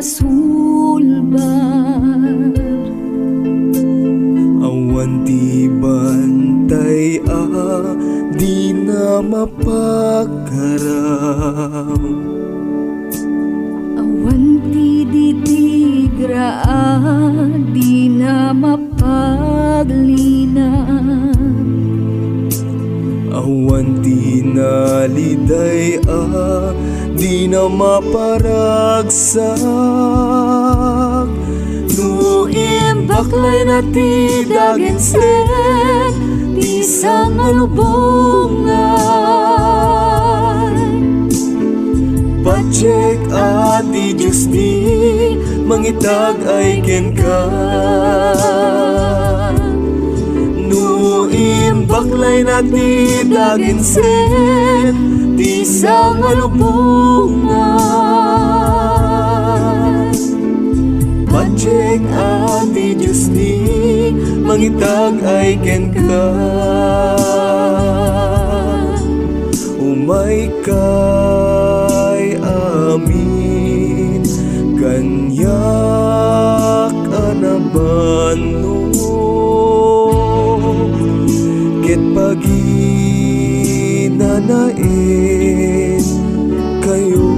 masulbar. Awan ti bantay di na mapagkaraw. Awan ti ditigra di na mapaglinaw. Awan ti naliday di na maparagsak. No imbaklay na ti daginsen ti sangalubongan. Patsek ti Diyos di mangitag ay ken ka. No imbaklay na ti daginsen ti sangalubongan. Patsek ti Diyos di mangitag ay ken ka. Umay kay amin kanyak anabano ket paginanain kayo.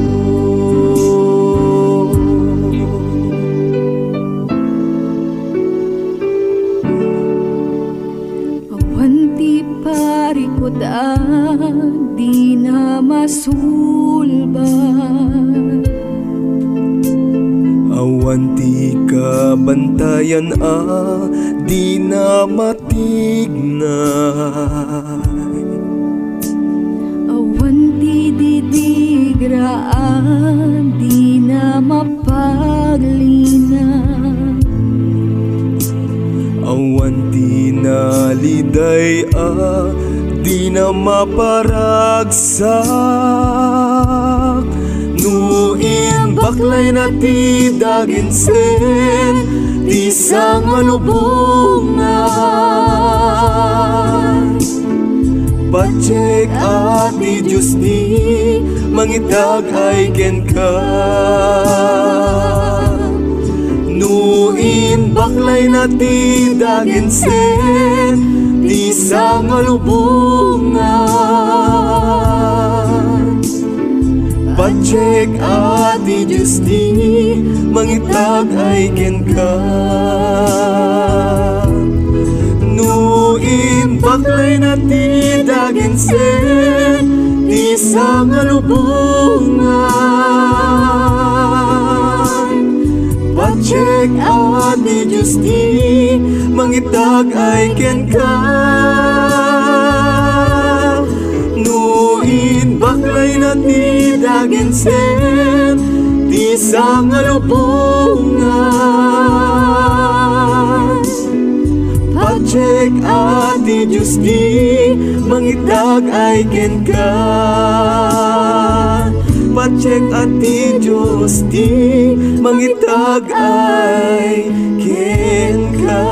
Di na masulbar. Awan ti kabantayan di na matignay. Awan ti didigraan di na mapaglinaw. Awan ti naliday di na maparagsak. No imbaklay na ti daginsen ti sangalubongan. Patsek ti Diyos di mangitag ay ken ka. No imbaklay na ti daginsen ti sangalubongan. Patsek ti Diyos di mangitag ay ken ka. No imbaklay na ti daginsen ti sangalubongan. Patsek ti Diyos di mangitag ay ken ka. No imbaklay na ti daginsen ti sangalubongan. Patsek ti Diyos di mangitag ay ken ka. Patsek ti Diyos di mangitag ay ken ka.